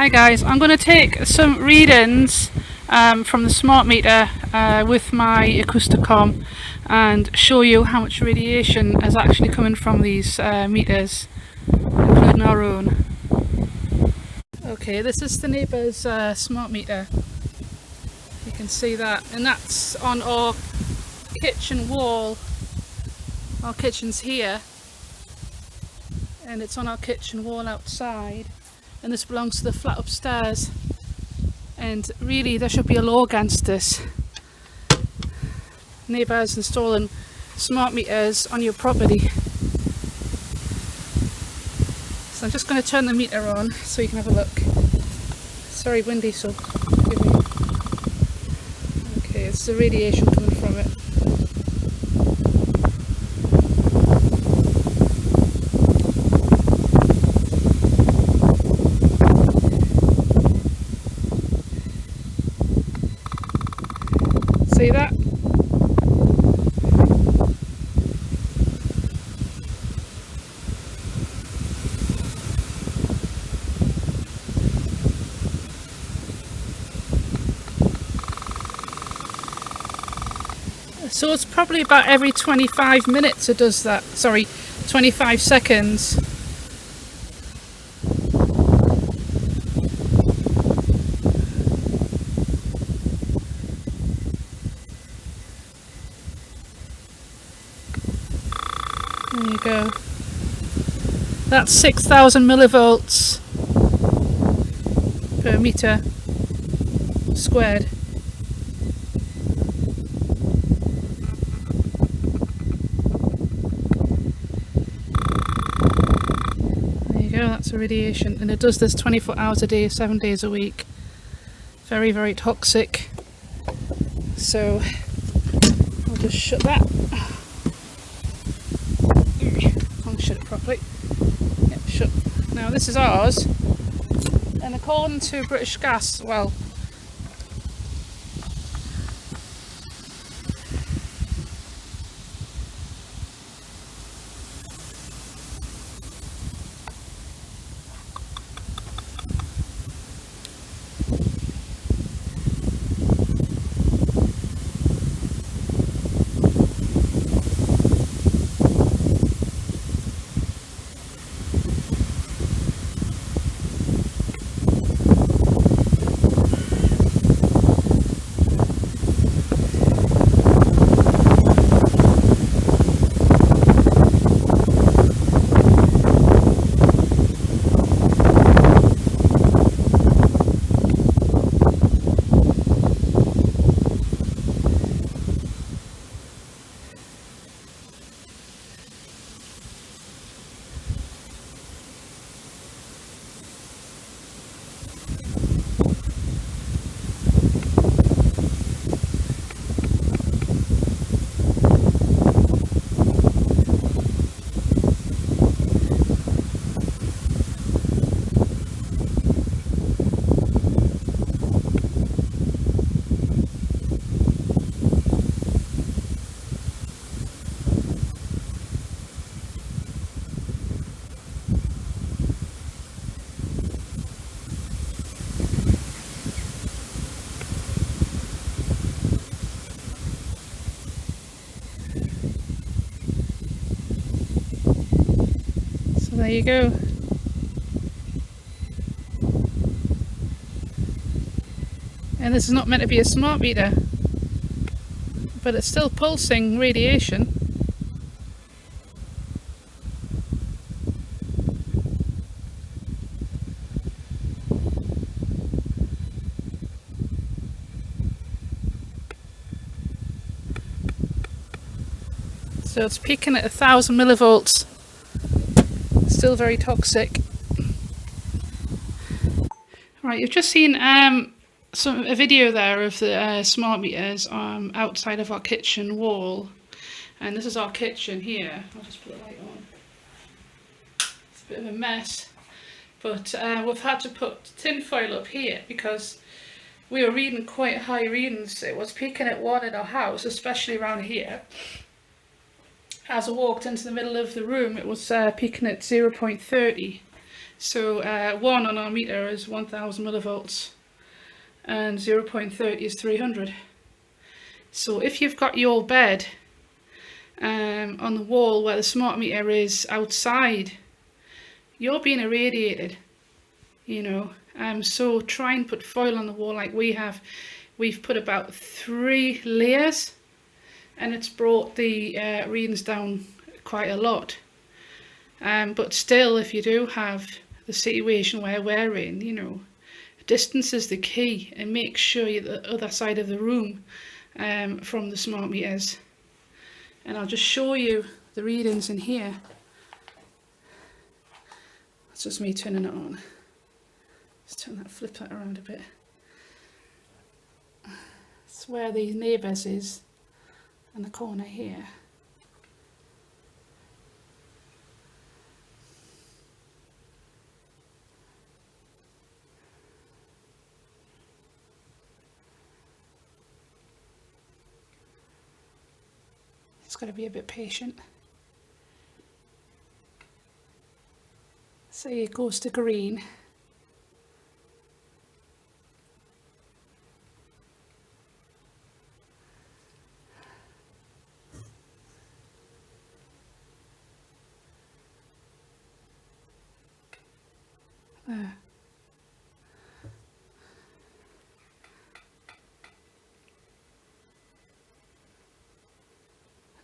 Hi guys, I'm going to take some readings from the smart meter with my Acousticom and show you how much radiation is actually coming from these meters, including our own. Okay, this is the neighbour's smart meter. You can see that, and that's on our kitchen wall. Our kitchen's here, and it's on our kitchen wall outside. And this belongs to the flat upstairs, and really there should be a law against this. Neighbours installing smart meters on your property. So I'm just going to turn the meter on so you can have a look. It's very windy, so forgive me. Okay, it's the radiation coming from it. See that? So it's probably about every 25 minutes it does that. Sorry, 25 seconds. There you go. That's 6,000 millivolts per meter squared. There you go, that's the radiation, and it does this 24 hours a day, 7 days a week. Very, very toxic. So I'll just shut that. Shut it properly. Yep, shut. Now this is ours, and according to British Gas, well, there you go. And this is not meant to be a smart meter, but it's still pulsing radiation. So it's peaking at 1,000 millivolts. Still very toxic. Right, you've just seen a video there of the smart meters outside of our kitchen wall, and this is our kitchen here. I'll just put the light on. It's a bit of a mess, but we've had to put tin foil up here because we were reading quite high readings. It was peaking at 1 in our house, especially around here. As I walked into the middle of the room, it was peaking at 0.30. So 1 on our meter is 1000 millivolts and 0.30 is 300. So if you've got your bed on the wall where the smart meter is outside, you're being irradiated, you know. So try and put foil on the wall like we have. We've put about 3 layers and it's brought the readings down quite a lot. But still, if you do have the situation where we're in, you know, distance is the key, and make sure you're the other side of the room from the smart meters. And I'll just show you the readings in here. That's just me turning it on. Let's flip that around a bit. It's where the neighbours is, in the corner here. It's got to be a bit patient. So it goes to green. There.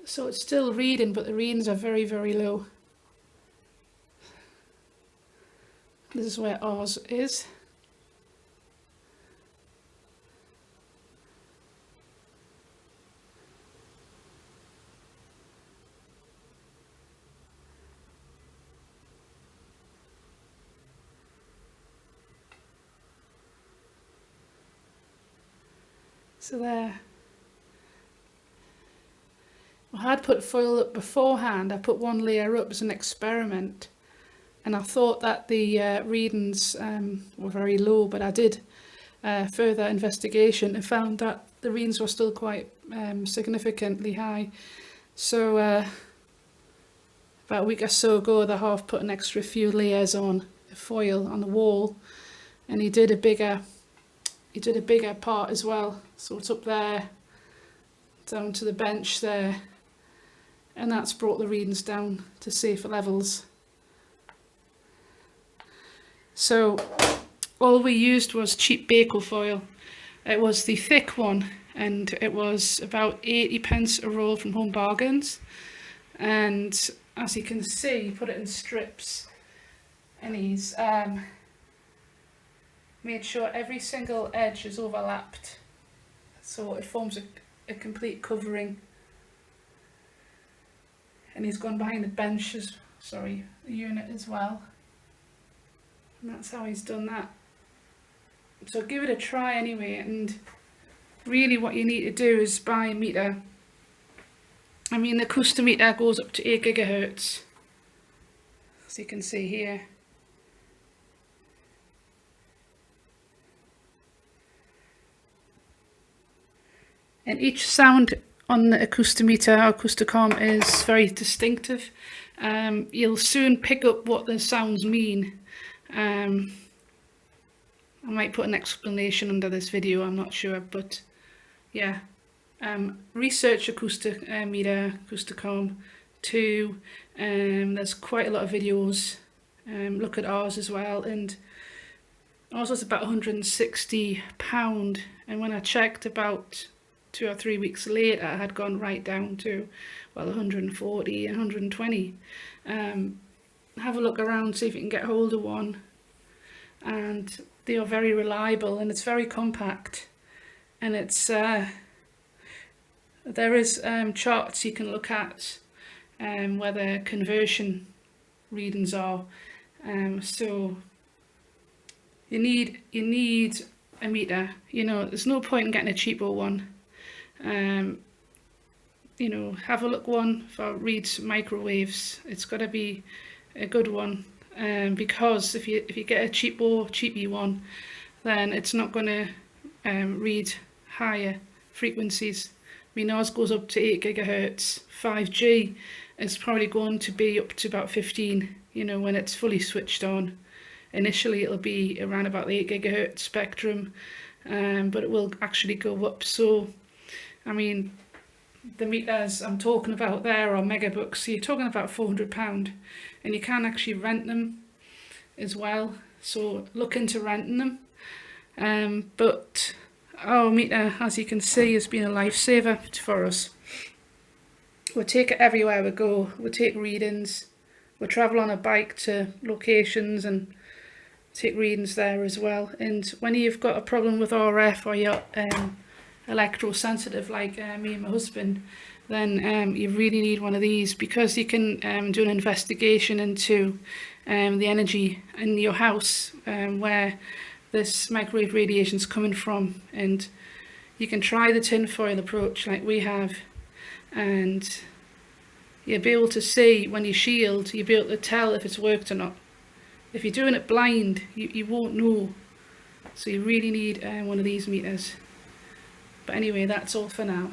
So it's still reading, but the readings are very, very low. This is where ours is. So there. I had put foil up beforehand. I put 1 layer up as an experiment, and I thought that the readings were very low, but I did further investigation and found that the readings were still quite significantly high. So about a week or so ago, the half put an extra few layers on foil on the wall, and he did a bigger part as well. So it's up there, down to the bench there, and that's brought the readings down to safer levels. So all we used was cheap bakel foil. It was the thick one, and it was about 80p a roll from Home Bargains. And as you can see, he put it in strips, and he's made sure every single edge is overlapped, so it forms a complete covering. And he's gone behind the benches, the unit as well. And that's how he's done that. So give it a try anyway, and really what you need to do is buy a meter. I mean, the Acusta meter goes up to 8 gigahertz, as you can see here. And each sound on the Acusta meter or Acusticom is very distinctive. You'll soon pick up what the sounds mean. I might put an explanation under this video, I'm not sure, but yeah. Research Acusta meter, Acusticom 2. There's quite a lot of videos. Look at ours as well, and ours was about £160, and when I checked about 2 or 3 weeks later, I had gone right down to, well, 140 and 120. Have a look around, see if you can get hold of one, and they are very reliable, and it's very compact, and it's there is charts you can look at where the conversion readings are. So you need a meter. You know, there's no point in getting a cheaper one. You know, have a look one for reads microwaves. It's got to be a good one, because if you get a cheapy one, then it's not going to read higher frequencies. I mean, ours goes up to 8 gigahertz. 5G is probably going to be up to about 15, you know, when it's fully switched on. initially it'll be around about the 8 gigahertz spectrum, but it will actually go up. So I mean, the meters I'm talking about there are megabooks, so you're talking about £400, and you can actually rent them as well, so look into renting them. But our meter, as you can see, has been a lifesaver for us. We take it everywhere we go, we take readings, we travel on a bike to locations and take readings there as well. And when you've got a problem with RF, or you're electrosensitive like me and my husband, then you really need one of these, because you can do an investigation into the energy in your house, where this microwave radiation is coming from, and you can try the tinfoil approach like we have, and you'll be able to see when you shield, you'll be able to tell if it's worked or not. If you're doing it blind, you won't know, so you really need one of these meters. But anyway, that's all for now.